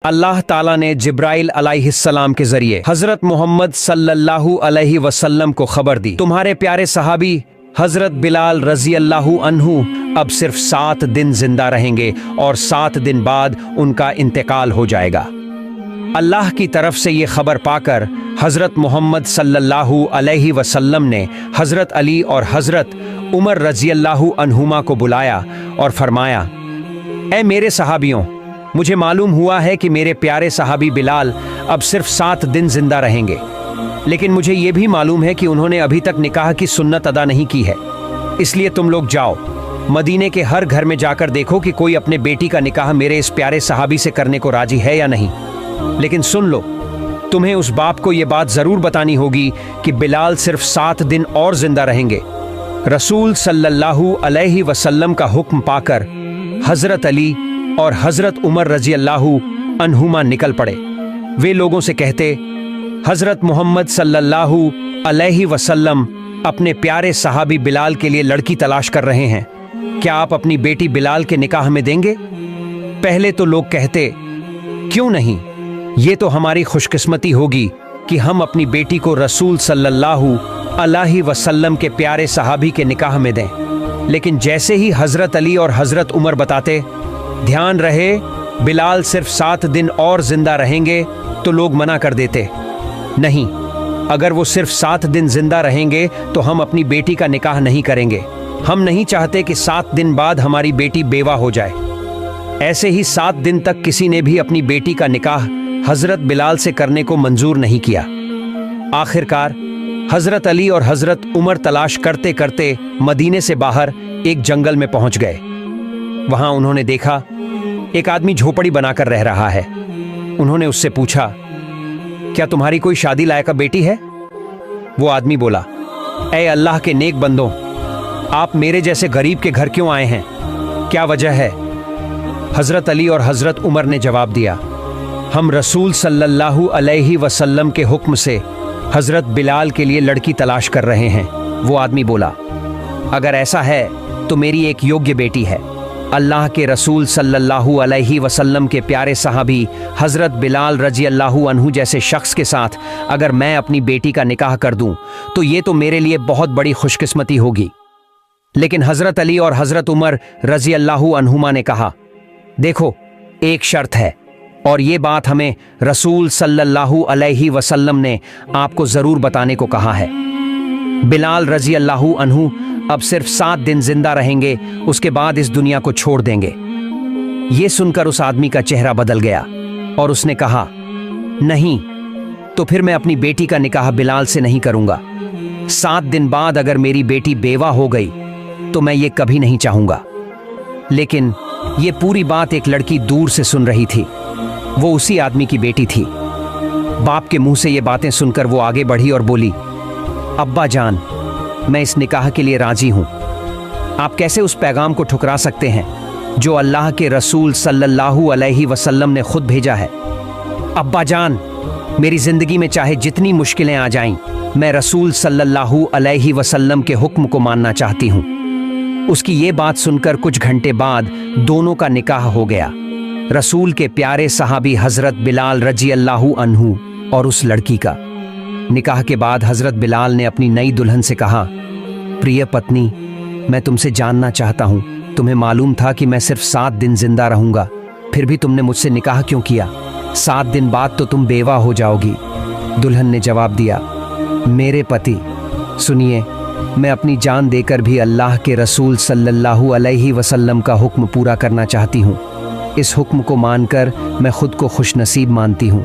अल्लाह ताला ने जिब्राइल अलैहिस्सलाम के जरिए हजरत मोहम्मद सल्लल्लाहु अलैहि वसल्लम को खबर दी, तुम्हारे प्यारे सहाबी हजरत बिलाल रजी अल्लाहु अन्हु अब सिर्फ 7 दिन जिंदा रहेंगे और 7 दिन बाद उनका इंतकाल हो जाएगा। अल्लाह की तरफ से ये खबर पाकर हजरत मोहम्मद सल्लल्लाहु अलैहि वसल्लम ने हजरत अली और हजरत उमर रजी अल्लाहु अन्हुमा को बुलाया और फरमाया, ऐ मेरे सहाबियों, मुझे मालूम हुआ है कि मेरे प्यारे सहाबी बिलाल अब सिर्फ 7 दिन जिंदा रहेंगे, लेकिन मुझे ये भी मालूम है कि उन्होंने अभी तक निकाह की सुन्नत अदा नहीं की है। इसलिए तुम लोग जाओ, मदीने के हर घर में जाकर देखो कि कोई अपने बेटी का निकाह मेरे इस प्यारे सहाबी से करने को राजी है या नहीं। लेकिन सुन लो, तुम्हें उस बाप को यह बात जरूर बतानी होगी कि बिलाल सिर्फ 7 दिन और जिंदा रहेंगे। रसूल सल्लल्लाहु अलैहि वसल्लम का हुक्म पाकर हजरत अली और हजरत उमर रजी अल्लाहु अन्हुमा निकल पड़े। वे लोगों से कहते, हजरत मोहम्मद सल्लल्लाहु अलैहि वसल्लम अपने प्यारे सहाबी बिलाल के लिए लड़की तलाश कर रहे हैं, क्या आप अपनी बेटी बिलाल के निकाह में देंगे? पहले तो लोग कहते, क्यों नहीं, ये तो हमारी खुशकिस्मती होगी कि हम अपनी बेटी को रसूल सल्लल्लाहु अलैहि वसल्लम के प्यारे सहाबी के निकाह में दें। लेकिन जैसे ही हजरत अली और हजरत उमर बताते, ध्यान रहे बिलाल सिर्फ 7 दिन और जिंदा रहेंगे, तो लोग मना कर देते, नहीं, अगर वो सिर्फ 7 दिन जिंदा रहेंगे तो हम अपनी बेटी का निकाह नहीं करेंगे। हम नहीं चाहते कि 7 दिन बाद हमारी बेटी बेवा हो जाए। ऐसे ही 7 दिन तक किसी ने भी अपनी बेटी का निकाह हजरत बिलाल से करने को मंजूर नहीं किया। आखिरकार हजरत अली और हजरत उमर तलाश करते करते मदीने से बाहर एक जंगल में पहुंच गए। वहां उन्होंने देखा एक आदमी झोपड़ी बनाकर रह रहा है। उन्होंने उससे पूछा, क्या तुम्हारी कोई शादी लायका बेटी है? वो आदमी बोला, ऐ अल्लाह के नेक बंदों, आप मेरे जैसे गरीब के घर क्यों आए हैं? क्या वजह है? हजरत अली और हजरत उमर ने जवाब दिया, हम रसूल सल्लल्लाहु अलैहि वसल्लम के हुक्म से हजरत बिलाल के लिए लड़की तलाश कर रहे हैं। वो आदमी बोला, अगर ऐसा है तो मेरी एक योग्य बेटी है। अल्लाह के रसूल सल्लल्लाहु अलैहि वसल्लम के प्यारे सहाबी हजरत बिलाल रजी अल्लाहु अन्हु जैसे शख्स के साथ अगर मैं अपनी बेटी का निकाह कर दूं तो ये तो मेरे लिए बहुत बड़ी खुशकिस्मती होगी। लेकिन हजरत अली और हजरत उमर रजी अल्लाहु अन्हुमा ने कहा, देखो, एक शर्त है और ये बात हमें रसूल सल्लल्लाहु अलैहि वसल्लम ने आपको जरूर बताने को कहा है। बिलाल रजी अल्लाहु अन्हु अब सिर्फ 7 दिन जिंदा रहेंगे, उसके बाद इस दुनिया को छोड़ देंगे। ये सुनकर उस आदमी का चेहरा बदल गया और उसने कहा, नहीं, तो फिर मैं अपनी बेटी का निकाह बिलाल से नहीं करूंगा। 7 दिन बाद अगर मेरी बेटी बेवा हो गई तो मैं ये कभी नहीं चाहूंगा। लेकिन ये पूरी बात एक लड़की दूर से सुन रही थी। वो उसी आदमी की बेटी थी। बाप के मुंह से ये बातें सुनकर वो आगे बढ़ी और बोली, अब्बा जान, मैं इस निकाह के लिए राजी हूं। आप कैसे उस पैगाम को ठुकरा सकते हैं जो अल्लाह के रसूल सल्लल्लाहु अलैहि वसल्लम ने खुद भेजा है? अब्बा जान, मेरी जिंदगी में चाहे जितनी मुश्किलें आ जाएं, मैं रसूल सल्लल्लाहु अलैहि वसल्लम के हुक्म को मानना चाहती हूं। उसकी ये बात सुनकर कुछ घंटे बाद दोनों का निकाह हो गया। रसूल के प्यारे सहाबी हजरत बिलाल रजी अल्लाहु अन्हु और उस लड़की का। निकाह के बाद हजरत बिलाल ने अपनी नई दुल्हन से कहा, प्रिय पत्नी, मैं तुमसे जानना चाहता हूं, तुम्हें मालूम था कि मैं सिर्फ 7 दिन जिंदा रहूंगा, फिर भी तुमने मुझसे निकाह क्यों किया? 7 दिन बाद तो तुम बेवा हो जाओगी। दुल्हन ने जवाब दिया, मेरे पति, सुनिए, मैं अपनी जान देकर भी अल्लाह के रसूल सल्लल्लाहु अलैहि वसल्लम का हुक्म पूरा करना चाहती हूँ। इस हुक्म को मानकर मैं खुद को खुशनसीब मानती हूँ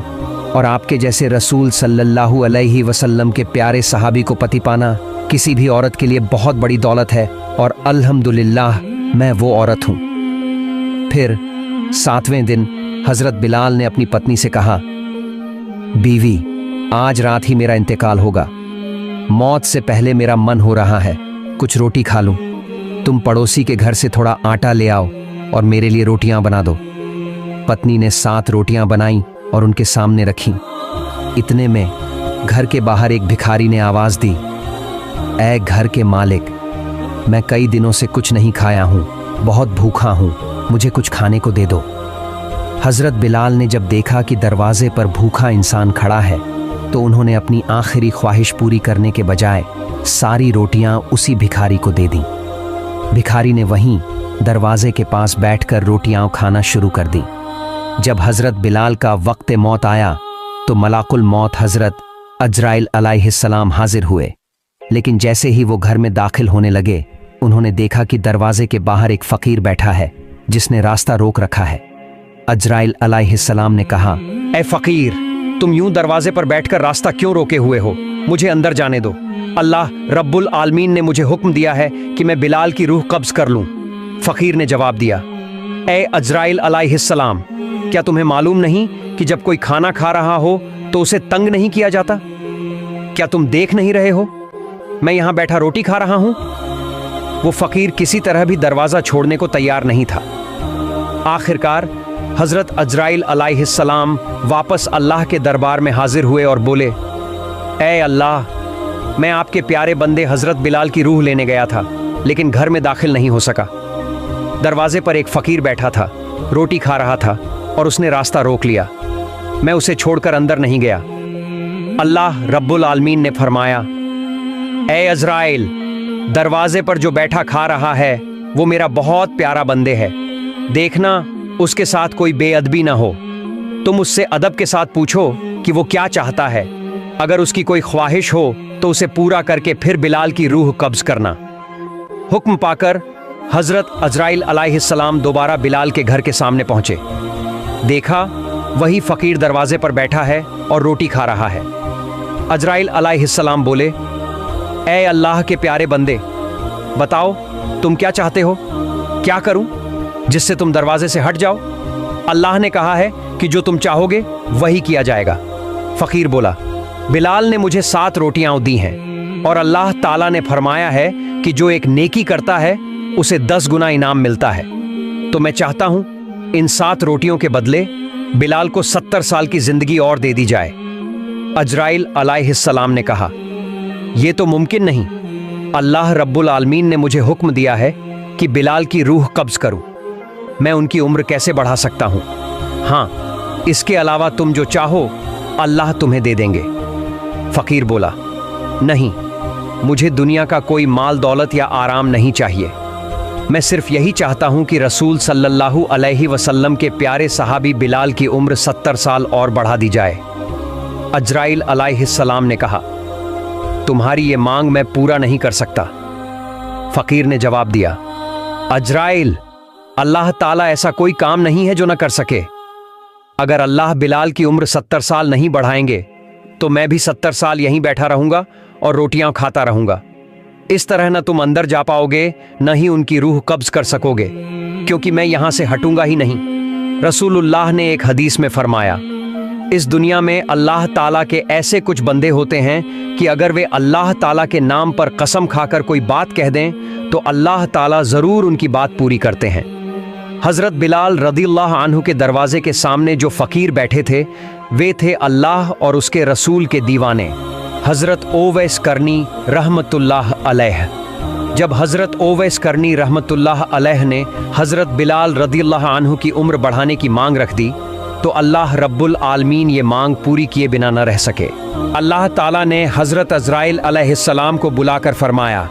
और आपके जैसे रसूल सल्लल्लाहु अलैहि वसल्लम के प्यारे सहाबी को पति पाना किसी भी औरत के लिए बहुत बड़ी दौलत है और अल्हम्दुलिल्लाह मैं वो औरत हूँ। फिर 7वें दिन हजरत बिलाल ने अपनी पत्नी से कहा, बीवी, आज रात ही मेरा इंतकाल होगा। मौत से पहले मेरा मन हो रहा है कुछ रोटी खा लूं। तुम पड़ोसी के घर से थोड़ा आटा ले आओ और मेरे लिए रोटियां बना दो। पत्नी ने 7 रोटियां बनाई और उनके सामने रखी। इतने में घर के बाहर एक भिखारी ने आवाज दी, ऐ घर के मालिक, मैं कई दिनों से कुछ नहीं खाया हूं, बहुत भूखा हूं, मुझे कुछ खाने को दे दो। हजरत बिलाल ने जब देखा कि दरवाजे पर भूखा इंसान खड़ा है तो उन्होंने अपनी आखिरी ख्वाहिश पूरी करने के बजाय सारी रोटियां उसी भिखारी को दे दी। भिखारी ने वहीं दरवाजे के पास बैठकर रोटियां खाना शुरू कर दी। जब हजरत बिलाल का वक्त मौत आया तो मलाकुल मौत हजरत अजराइल अलैहिस्सलाम हाजिर हुए, लेकिन जैसे ही वो घर में दाखिल होने लगे उन्होंने देखा कि दरवाजे के बाहर एक फकीर बैठा है जिसने रास्ता रोक रखा है। अजराइल अलैहिस्सलाम ने कहा, ए फकीर, तुम यूं दरवाजे पर बैठकर रास्ता क्यों रोके हुए हो? मुझे अंदर जाने दो। अल्लाह रब्बुल आलमीन ने मुझे हुक्म दिया है कि मैं बिलाल की रूह कब्ज कर लूं। फकीर ने जवाब दिया, ए अजराइल अलैहिस्सलाम, क्या तुम्हें मालूम नहीं कि जब कोई खाना खा रहा हो तो उसे तंग नहीं किया जाता? क्या तुम देख नहीं रहे हो मैं यहां बैठा रोटी खा रहा हूं? वो फकीर किसी तरह भी दरवाजा छोड़ने को तैयार नहीं था। आखिरकार हजरत अजराइल अलैहिस्सलाम वापस अल्लाह के दरबार में हाजिर हुए और बोले, ए अल्लाह, मैं आपके प्यारे बंदे हजरत बिलाल की रूह लेने गया था लेकिन घर में दाखिल नहीं हो सका। दरवाजे पर एक फकीर बैठा था, रोटी खा रहा था और उसने रास्ता रोक लिया। मैं उसे छोड़कर अंदर नहीं गया। अल्लाह रब्बुल आलमीन ने फरमाया, ए अजराइल, दरवाजे पर जो बैठा खा रहा है वो मेरा बहुत प्यारा बंदे है। देखना उसके साथ कोई बेअदबी ना हो। तुम उससे अदब के साथ पूछो कि वो क्या चाहता है। अगर उसकी कोई ख्वाहिश हो तो उसे पूरा करके फिर बिलाल की रूह कब्ज करना। हुक्म पाकर हजरत अजराइल अलैहिस्सलाम दोबारा बिलाल के घर के सामने पहुंचे। देखा वही फकीर दरवाजे पर बैठा है और रोटी खा रहा है। अजराइल अलैहिस्सलाम बोले, ए अल्लाह के प्यारे बंदे, बताओ तुम क्या चाहते हो? क्या करूं जिससे तुम दरवाजे से हट जाओ? अल्लाह ने कहा है कि जो तुम चाहोगे वही किया जाएगा। फकीर बोला, बिलाल ने मुझे 7 रोटियां दी हैं और अल्लाह ताला ने फरमाया है कि जो एक नेकी करता है उसे 10 गुना इनाम मिलता है। तो मैं चाहता हूं इन 7 रोटियों के बदले बिलाल को 70 साल की जिंदगी और दे दी जाए। अजराइल अलैहिस्सलाम ने कहा, यह तो मुमकिन नहीं। अल्लाह रब्बुल आलमीन ने मुझे हुक्म दिया है कि बिलाल की रूह कब्ज करूं। मैं उनकी उम्र कैसे बढ़ा सकता हूं? हाँ, इसके अलावा तुम जो चाहो अल्लाह तुम्हें दे देंगे। फकीर बोला, नहीं, मुझे दुनिया का कोई माल दौलत या आराम नहीं चाहिए। मैं सिर्फ यही चाहता हूं कि रसूल सल्लल्लाहु अलैहि वसल्लम के प्यारे सहाबी बिलाल की उम्र 70 साल और बढ़ा दी जाए। अजराइल अलैहिस्सलाम ने कहा, तुम्हारी ये मांग मैं पूरा नहीं कर सकता। फकीर ने जवाब दिया, अजराइल, अल्लाह ताला ऐसा कोई काम नहीं है जो न कर सके। अगर अल्लाह बिलाल की उम्र 70 साल नहीं बढ़ाएंगे तो मैं भी 70 साल यहीं बैठा रहूंगा और रोटियां खाता रहूंगा। इस तरह न तुम अंदर जा पाओगे न ही उनकी रूह कब्ज कर सकोगे, क्योंकि मैं यहां से हटूंगा ही नहीं। रसूलुल्लाह ने एक हदीस में फरमाया, इस दुनिया में अल्लाह ताला के ऐसे कुछ बंदे होते हैं कि अगर वे अल्लाह ताला के नाम पर कसम खाकर कोई बात कह दें तो अल्लाह ताला जरूर उनकी बात पूरी करते हैं। हजरत बिलाल रदियल्लाहु अन्हु के दरवाजे के सामने जो फकीर बैठे थे वे थे अल्लाह और उसके रसूल के दीवाने हजरत ओवैस करनी रहमतुल्लाह अलैह। जब हजरत ओवैस करनी रहमतुल्लाह अलैह ने हजरत बिलाल रदियल्लाहु अन्हु की उम्र बढ़ाने की मांग रख दी तो अल्लाह रब्बुल आलमीन ये मांग पूरी किए बिना न रह सके। अल्लाह ताला ने हजरत अजराइल अलैहिस्सलाम को बुलाकर फरमाया,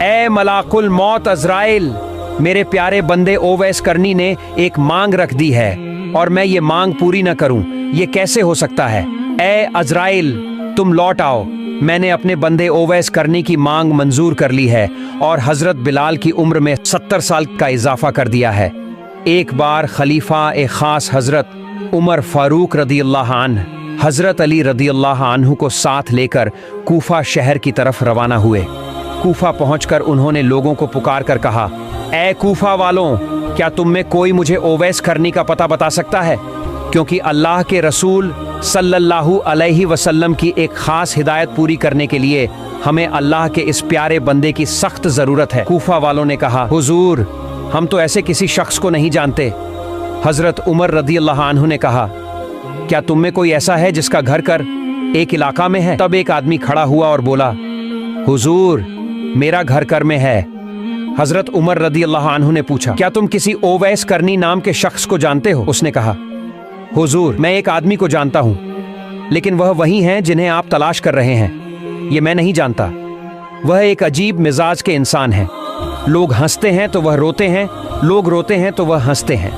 ए मलाकुल मौत अजराइल, मेरे प्यारे बंदे ओवैस करनी ने एक मांग रख दी है और मैं ये मांग पूरी न करूं, ये कैसे हो सकता है? ए अजराइल, तुम लौट आओ। मैंने अपने बंदे ओवैस करनी की मांग मंजूर कर ली है और हजरत बिलाल की उम्र में 70 साल का इजाफा कर दिया है। एक बार खलीफा ए खास हजरत उमर फारूक रदियल्लाहु अन्हु हजरत अली रदियल्लाहु अन्हु को साथ लेकर कूफा शहर की तरफ रवाना हुए। कूफा पहुंचकर उन्होंने लोगों को पुकार कर कहा, ए कूफा वालों, क्या तुम में कोई मुझे ओवैस करनी का पता बता सकता है? क्योंकि अल्लाह के रसूल सल्लल्लाहु अलैहि वसल्लम की एक खास हिदायत पूरी करने के लिए हमें अल्लाह के इस प्यारे बंदे की सख्त जरूरत है। कूफा वालों ने कहा, हुजूर, हम तो ऐसे किसी शख्स को नहीं जानते। हजरत उमर रदियल्लाहु अन्हु ने कहा, क्या तुम में कोई ऐसा है जिसका घर कर एक इलाका में है? तब एक आदमी खड़ा हुआ और बोला, हुजूर, मेरा घर कर में है। हजरत उमर रदियल्लाहु अन्हु ने पूछा, क्या तुम किसी ओवैस करनी नाम के शख्स को जानते हो? उसने कहा, हुजूर, मैं एक आदमी को जानता हूँ, लेकिन वह वही हैं जिन्हें आप तलाश कर रहे हैं। ये मैं नहीं जानता। वह एक अजीब मिजाज के इंसान हैं। लोग हंसते हैं तो वह रोते हैं, लोग रोते हैं तो वह हंसते हैं।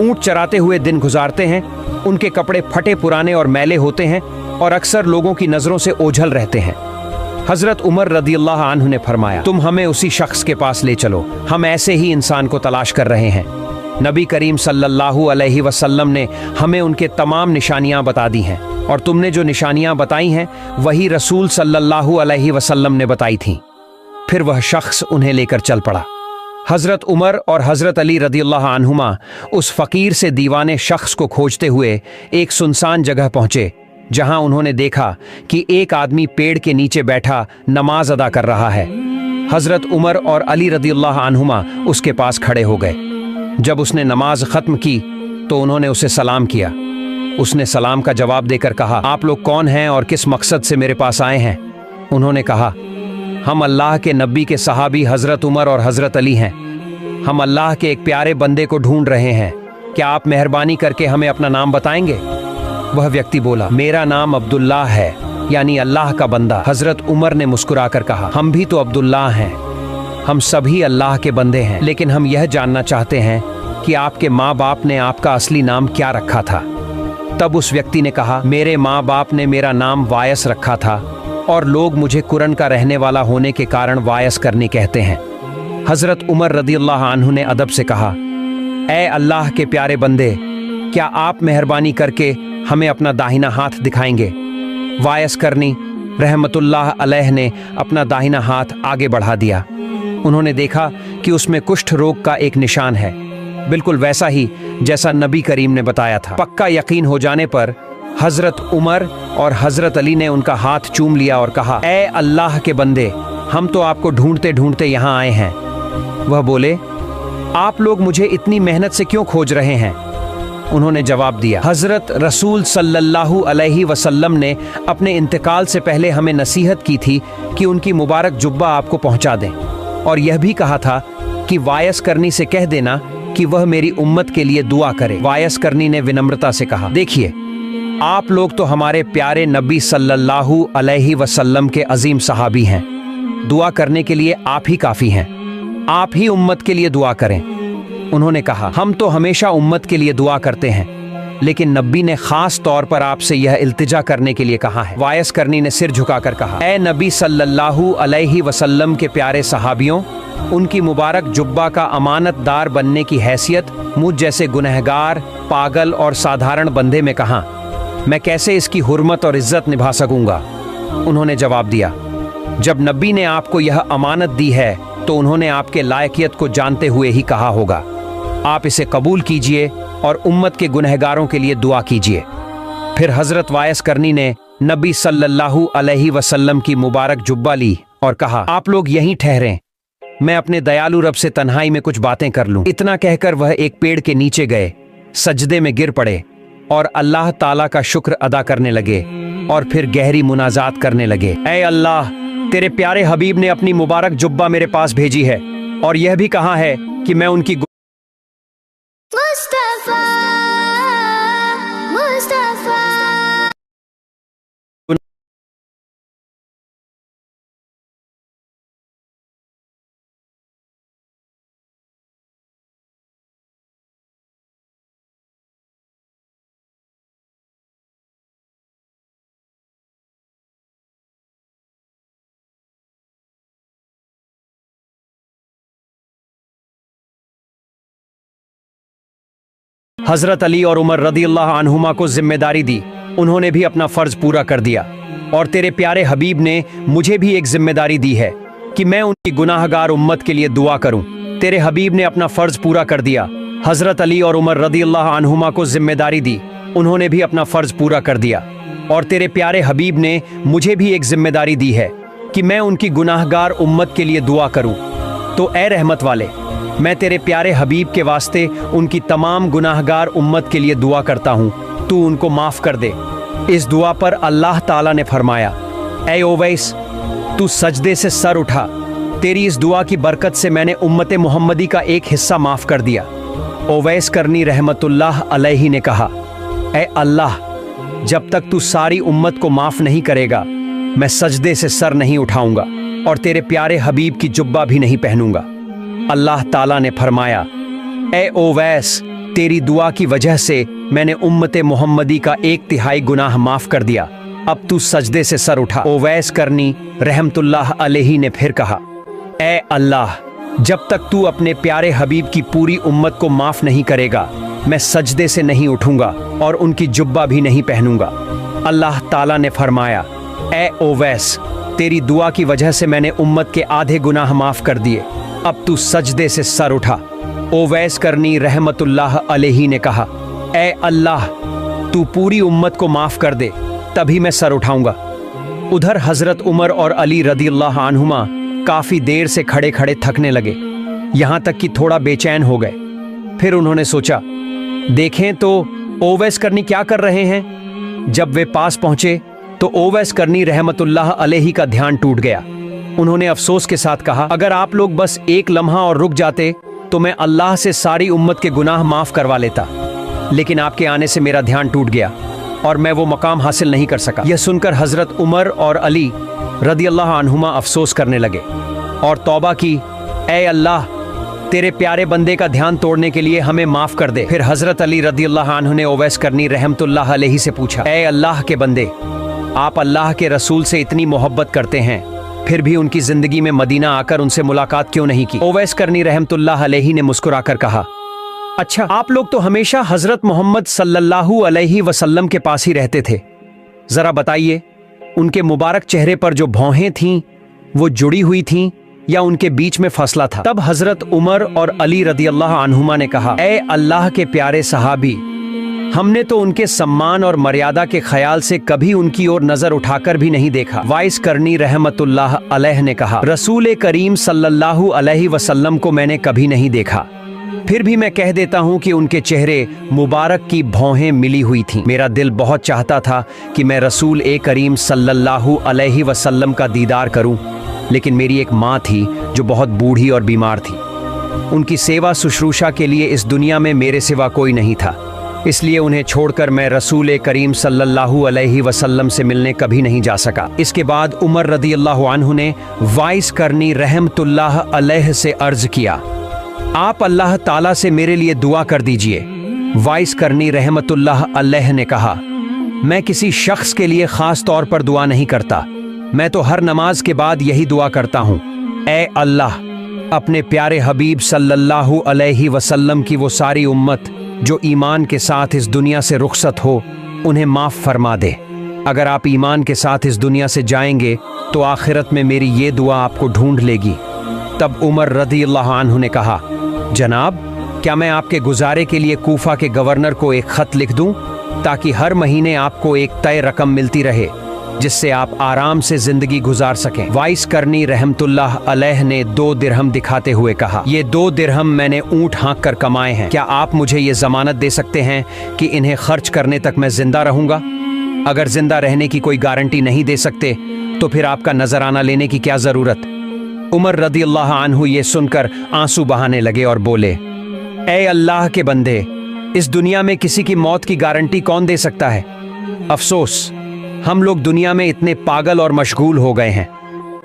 ऊंट चराते हुए दिन गुजारते हैं। उनके कपड़े फटे पुराने और मैले होते हैं और अक्सर लोगों की नजरों से ओझल रहते हैं। हजरत उमर रदियल्लाहु अन्हु ने फरमाया, तुम हमें उसी शख्स के पास ले चलो, हम ऐसे ही इंसान को तलाश कर रहे हैं। नबी करीम सल्लल्लाहु अलैहि वसल्लम ने हमें उनके तमाम निशानियां बता दी हैं और तुमने जो निशानियां बताई हैं वही रसूल सल्लल्लाहु अलैहि वसल्लम ने बताई थीं। फिर वह शख्स उन्हें लेकर चल पड़ा। हजरत उमर और हजरत अली रदियल्लाहु अन्हुमा उस फकीर से दीवाने शख्स को खोजते हुए एक सुनसान जगह पहुंचे, जहां उन्होंने देखा कि एक आदमी पेड़ के नीचे बैठा नमाज अदा कर रहा है। हजरत उमर और अली रदियल्लाहु अन्हुमा उसके पास खड़े हो गए। जब उसने नमाज खत्म की तो उन्होंने उसे सलाम किया। उसने सलाम का जवाब देकर कहा, आप लोग कौन हैं और किस मकसद से मेरे पास आए हैं? उन्होंने कहा, हम अल्लाह के नबी के सहाबी हजरत उमर और हजरत अली हैं। हम अल्लाह के एक प्यारे बंदे को ढूंढ रहे हैं। क्या आप मेहरबानी करके हमें अपना नाम बताएंगे? वह व्यक्ति बोला, मेरा नाम अब्दुल्लाह है, यानी अल्लाह का बंदा। हजरत उमर ने मुस्कुराकर कहा, हम भी तो अब्दुल्लाह हैं। हम सभी अल्लाह के बंदे हैं, लेकिन हम यह जानना चाहते हैं कि आपके माँ बाप ने आपका असली नाम क्या रखा था? तब उस व्यक्ति ने कहा, मेरे माँ बाप ने मेरा नाम वायस रखा था और लोग मुझे कुरन का रहने वाला होने के कारण वायस करनी कहते हैं। हजरत उमर रदियल्लाहु अन्हु ने अदब से कहा, ए अल्लाह के प्यारे बंदे, क्या आप मेहरबानी करके हमें अपना दाहिना हाथ दिखाएंगे? वायस करनी रहमतुल्लाह अलैह ने अपना दाहिना हाथ आगे बढ़ा दिया। उन्होंने देखा कि उसमें कुष्ठ रोग का एक निशान है, बिल्कुल वैसा ही जैसा नबी करीम ने बताया था। पक्का यकीन हो जाने पर हजरत उमर और हजरत अली ने उनका हाथ चूम लिया और कहा, ए अल्लाह के बंदे, हम तो आपको ढूंढते ढूंढते यहाँ आए हैं। वह बोले, आप लोग मुझे इतनी मेहनत से क्यों खोज रहे हैं? उन्होंने जवाब दिया, हजरत रसूल सल्लल्लाहु अलैहि वसल्लम ने अपने इंतकाल से पहले हमें नसीहत की थी कि उनकी मुबारक जुब्बा आपको पहुंचा दें, और यह भी कहा था कि वायस करनी से कह देना कि वह मेरी उम्मत के लिए दुआ करे। वायस करनी ने विनम्रता से कहा, देखिए, आप लोग तो हमारे प्यारे नबी सल्लल्लाहु अलैहि वसल्लम के अजीम सहाबी हैं। दुआ करने के लिए आप ही काफी हैं। आप ही उम्मत के लिए दुआ करें। उन्होंने कहा, हम तो हमेशा उम्मत के लिए दुआ करते हैं, लेकिन नबी ने खास तौर पर आपसे यह इल्तिजा करने के लिए कहा है। वायस करनी ने सिर झुकाकर कहा, ए नबी सल्लल्लाहु अलैहि वसल्लम के प्यारे सहाबियों, उनकी मुबारक जुब्बा का अमानतदार बनने की हैसियत मुझ जैसे गुनहगार, पागल और साधारण बंदे में कहाँ? मैं कैसे इसकी हुर्मत और इज्जत निभा सकूंगा? उन्होंने जवाब दिया, जब नबी ने आपको यह अमानत दी है तो उन्होंने आपके लायकियत को जानते हुए ही कहा होगा। आप इसे कबूल कीजिए और उम्मत के गुनहगारों के लिए दुआ कीजिए। फिर हजरत वायस करनी ने नबी सल्लल्लाहु अलैहि वसल्लम की मुबारक जुब्बा ली और कहा, आप लोग यहीं ठहरें, मैं अपने दयालु रब से तन्हाई में कुछ बातें कर लूं। इतना कहकर वह एक पेड़ के नीचे गए, सजदे में गिर पड़े और अल्लाह ताला का शुक्र अदा करने लगे और फिर गहरी मुनाजात करने लगे। ऐ अल्लाह, तेरे प्यारे हबीब ने अपनी मुबारक जुब्बा मेरे पास भेजी है और यह भी कहा है कि मैं उनकी मुस्तफा मुस्तफा हजरत अली और उमर रदियल्लाहु अन्हुमा को जिम्मेदारी दी। उन्होंने भी अपना फर्ज पूरा कर दिया और तेरे प्यारे हबीब ने मुझे भी एक जिम्मेदारी दी है कि मैं उनकी गुनाहगार उम्मत के लिए दुआ करूं। तेरे हबीब ने अपना फर्ज पूरा कर दिया। हजरत अली और उमर रदियल्लाहु अन्हुमा को जिम्मेदारी दी। उन्होंने भी अपना फर्ज पूरा कर दिया और तेरे प्यारे हबीब ने मुझे भी एक जिम्मेदारी दी है कि मैं उनकी गुनाहगार उम्मत के लिए दुआ करूं। तो ए रहमत वाले, मैं तेरे प्यारे हबीब के वास्ते उनकी तमाम गुनाहगार उम्मत के लिए दुआ करता हूँ, तू उनको माफ़ कर दे। इस दुआ पर अल्लाह ताला ने फरमाया, ऐ ओवैस, तू सजदे से सर उठा, तेरी इस दुआ की बरकत से मैंने उम्मत मोहम्मदी का एक हिस्सा माफ़ कर दिया। ओवैस करनी रहमतुल्लाह अलैहि ने कहा, ए अल्लाह, जब तक तू सारी उम्मत को माफ नहीं करेगा मैं सजदे से सर नहीं उठाऊंगा और तेरे प्यारे हबीब की जुब्बा भी नहीं पहनूंगा। अल्लाह ताला ने फरमाया, ए ओवैस, तेरी दुआ की वजह से मैंने उम्मत मोहम्मदी का 1/3 गुनाह माफ कर दिया, अब तू सजदे से सर उठा। ओवैस करनी रहमतुल्लाह अलैहि ने फिर कहा, ए अल्लाह, जब तक तू अपने प्यारे हबीब की पूरी उम्मत को माफ नहीं करेगा मैं सजदे से नहीं उठूंगा और उनकी जुब्बा भी नहीं पहनूंगा। अल्लाह ताला ने फरमाया, ए ओवैस, तेरी दुआ की वजह से मैंने उम्मत के आधे गुनाह माफ कर दिए, अब तू सजदे से सर उठा। ओवैस करनी रहमतुल्लाह अलैहि ने कहा, ए अल्लाह, तू पूरी उम्मत को माफ कर दे तभी मैं सर उठाऊंगा। उधर हजरत उमर और अली रदियल्लाहु अन्हुमा काफी देर से खड़े खड़े थकने लगे, यहां तक कि थोड़ा बेचैन हो गए। फिर उन्होंने सोचा, देखें तो ओवैस करनी क्या कर रहे हैं। जब वे पास पहुंचे तो ओवैस करनी रहमतुल्लाह अलैहि का ध्यान टूट गया। उन्होंने अफसोस के साथ कहा, अगर आप लोग बस एक लम्हा और रुक जाते तो मैं अल्लाह से सारी उम्मत के गुनाह माफ करवा लेता, लेकिन आपके आने से मेरा ध्यान टूट गया और मैं वो मकाम हासिल नहीं कर सका। यह सुनकर हजरत उमर और अली रदियल्लाहु अन्हुमा अफसोस करने लगे और तौबा की, ए अल्लाह, तेरे प्यारे बंदे का ध्यान तोड़ने के लिए हमें माफ कर दे। फिर हजरत अली रदियल्लाहु अन्हु ने ओवैस करनी रहमतुल्लाह अलैहि से पूछा, ए अल्लाह के बंदे, आप अल्लाह के रसूल से इतनी मोहब्बत करते हैं, फिर भी उनकी जिंदगी में मदीना आकर उनसे मुलाकात क्यों नहीं की। ओवैस करनी रहमतुल्लाह अलैहि ने मुस्कुराकर कहा, अच्छा, आप लोग तो हमेशा हजरत मोहम्मद सल्लल्लाहु अलैहि वसल्लम के पास ही रहते थे, जरा बताइए उनके मुबारक चेहरे पर जो भौहें थीं वो जुड़ी हुई थीं या उनके बीच में फसला था। तब हजरत उमर और अली रदियल्लाहु अन्हुमा ने कहा, ए अल्लाह के प्यारे सहाबी, हमने तो उनके सम्मान और मर्यादा के ख्याल से कभी उनकी ओर नजर उठाकर भी नहीं देखा। वाइस करनी रहमतुल्लाह अलैह ने कहा, रसूल करीम सल्लल्लाहु अलैहि वसल्लम को मैंने कभी नहीं देखा, फिर भी मैं कह देता हूँ कि उनके चेहरे मुबारक की भौहें मिली हुई थीं। मेरा दिल बहुत चाहता था कि मैं रसूल करीम सल्लल्लाहु अलैहि वसल्लम का दीदार करूं, लेकिन मेरी एक माँ थी जो बहुत बूढ़ी और बीमार थी। उनकी सेवा शुश्रूषा के लिए इस दुनिया में मेरे सिवा कोई नहीं था, इसलिए उन्हें छोड़कर मैं रसूल करीम सल्लल्लाहु अलैहि वसल्लम से मिलने कभी नहीं जा सका। इसके बाद उमर रदियल्लाहु अन्हु ने वाइस करनी रहमतुल्लाह अलैह से अर्ज किया, आप अल्लाह ताला से मेरे लिए दुआ कर दीजिए। वाइस करनी रहमतुल्लाह अलैह ने कहा, मैं किसी शख्स के लिए खास तौर पर दुआ नहीं करता, मैं तो हर नमाज के बाद यही दुआ करता हूँ, ए अल्लाह, अपने प्यारे हबीब सल्लल्लाहु अलैहि वसल्लम की वो सारी उम्मत जो ईमान के साथ इस दुनिया से रुखसत हो उन्हें माफ फरमा दे। अगर आप ईमान के साथ इस दुनिया से जाएंगे तो आखिरत में मेरी ये दुआ आपको ढूंढ लेगी। तब उमर रदियल्लाहु अन्हु ने कहा, जनाब, क्या मैं आपके गुजारे के लिए कूफा के गवर्नर को एक खत लिख दूं ताकि हर महीने आपको एक तय रकम मिलती रहे जिससे आप आराम से जिंदगी गुजार सकें। वाइस करनी रहमतुल्लाह अलैह ने 2 दिरहम दिखाते हुए कहा, ये 2 दिरहम मैंने ऊंट हाँक कर कमाए हैं, क्या आप मुझे ये जमानत दे सकते हैं कि इन्हें खर्च करने तक मैं जिंदा रहूंगा। अगर जिंदा रहने की कोई गारंटी नहीं दे सकते तो फिर आपका नजराना लेने की क्या जरूरत। उमर रदियल्लाहु अन्हु ये सुनकर आंसू बहाने लगे और बोले, ए अल्लाह के बंदे, इस दुनिया में किसी की मौत की गारंटी कौन दे सकता है। अफसोस, हम लोग दुनिया में इतने पागल और मशगूल हो गए हैं।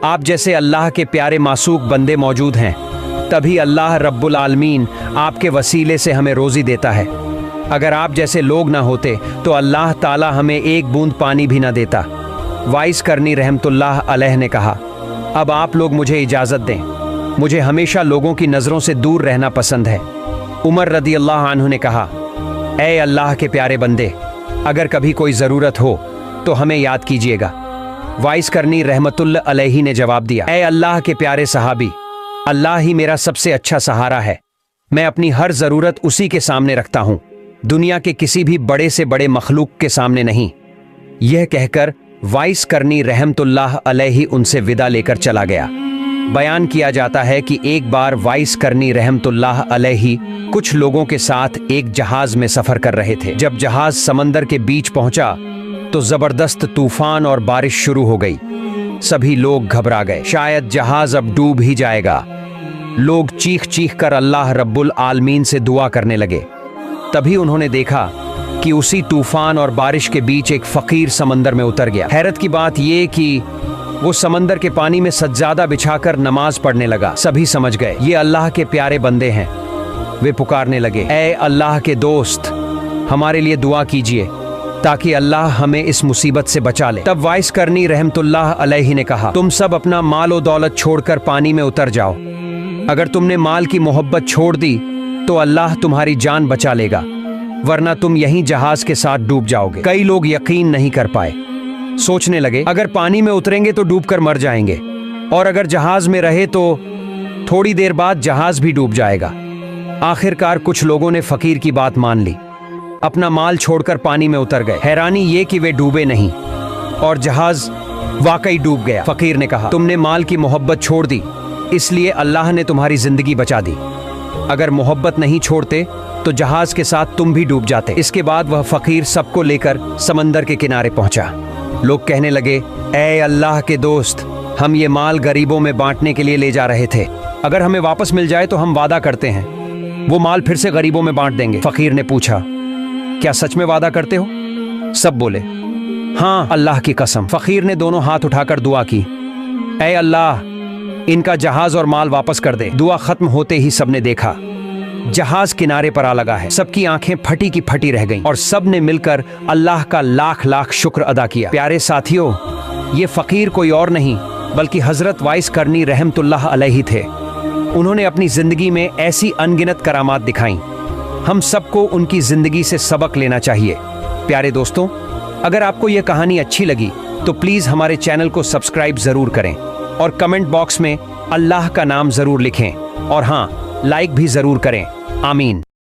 आप जैसे अल्लाह के प्यारे मासूक बंदे मौजूद हैं, तभी अल्लाह रब्बुल आलमीन आपके वसीले से हमें रोजी देता है। अगर आप जैसे लोग ना होते तो अल्लाह ताला हमें एक बूंद पानी भी ना देता। वाइस करनी रहमतुल्लाह अलैह ने कहा, अब आप लोग मुझे इजाज़त दें, मुझे हमेशा लोगों की नज़रों से दूर रहना पसंद है। उमर रदियल्लाहु अन्हु ने कहा, ए अल्लाह के प्यारे बंदे, अगर कभी कोई ज़रूरत हो तो हमें याद कीजिएगा। वाइस करनी रहमतुल्लाह अलैहि ने जवाब दिया, ए अल्लाह के प्यारे सहाबी, अल्लाह ही मेरा सबसे अच्छा सहारा है, मैं अपनी हर ज़रूरत उसी के सामने रखता हूँ, दुनिया के किसी भी बड़े से बड़े मखलूक के सामने नहीं। यह कहकर वाइस करनी रहमतुल्लाह अलैहि उनसे विदा लेकर चला गया। बयान किया जाता है कि एक बार वाइस करनी रहमतुल्लाह अलैहि कुछ लोगों के साथ एक जहाज में सफर कर रहे थे। जब जहाज समंदर के बीच पहुंचा तो जबरदस्त तूफान और बारिश शुरू हो गई। सभी लोग घबरा गए, शायद जहाज अब डूब ही जाएगा। लोग चीख चीख कर अल्लाह रब्बुल आलमीन से दुआ करने लगे। तभी उन्होंने देखा कि उसी तूफान और बारिश के बीच एक फकीर समंदर में उतर गया। हैरत की बात यह कि वो समंदर के पानी में सज्जादा बिछाकर नमाज पढ़ने लगा। सभी समझ गए ये अल्लाह के प्यारे बंदे हैं। वे पुकारने लगे, ऐ अल्लाह के दोस्त, हमारे लिए दुआ कीजिए ताकि अल्लाह हमें इस मुसीबत से बचा ले। तब वाइस करनी रहमतुल्लाह अलैहि ने कहा, तुम सब अपना माल और दौलत छोड़कर पानी में उतर जाओ। अगर तुमने माल की मोहब्बत छोड़ दी तो अल्लाह तुम्हारी जान बचा लेगा, वरना तुम यहीं जहाज के साथ डूब जाओगे। कई लोग यकीन नहीं कर पाए। सोचने लगे अगर पानी में उतरेंगे तो डूबकर मर जाएंगे, और अगर जहाज में रहे तो थोड़ी देर बाद जहाज भी डूब जाएगा। आखिरकार कुछ लोगों ने फकीर की बात मान ली, अपना माल छोड़कर पानी में उतर गए। हैरानी ये कि वे डूबे नहीं और जहाज वाकई डूब गया। फकीर ने कहा, तुमने माल की मोहब्बत छोड़ दी, इसलिए अल्लाह ने तुम्हारी जिंदगी बचा दी। अगर मोहब्बत नहीं छोड़ते तो जहाज के साथ तुम भी डूब जाते। इसके बाद वह फकीर सबको लेकर समंदर के किनारे पहुंचा। लोग कहने लगे, ऐ अल्लाह के दोस्त, हम ये माल गरीबों में बांटने के लिए ले जा रहे थे। अगर हमें वापस मिल जाए तो हम वादा करते हैं वो माल फिर से गरीबों में बांट देंगे। फकीर ने पूछा, क्या सच में वादा करते हो? सब बोले, हाँ अल्लाह की कसम। फकीर ने दोनों हाथ उठाकर दुआ की, ऐ अल्लाह, इनका जहाज और माल वापस कर दे। दुआ खत्म होते ही सबने देखा जहाज किनारे पर आ लगा है। सबकी आंखें फटी की फटी रह गईं और सब ने मिलकर अल्लाह का लाख लाख शुक्र अदा किया। प्यारे साथियों, ये फकीर कोई और नहीं बल्कि हजरत वाइस करनी रहमतुल्लाह अलैहि थे। उन्होंने अपनी जिंदगी में ऐसी अनगिनत करामात दिखाई। हम सबको उनकी जिंदगी से सबक लेना चाहिए। प्यारे दोस्तों, अगर आपको यह कहानी अच्छी लगी तो प्लीज हमारे चैनल को सब्सक्राइब जरूर करें और कमेंट बॉक्स में अल्लाह का नाम जरूर लिखें, और हाँ, लाइक भी जरूर करें। आमीन।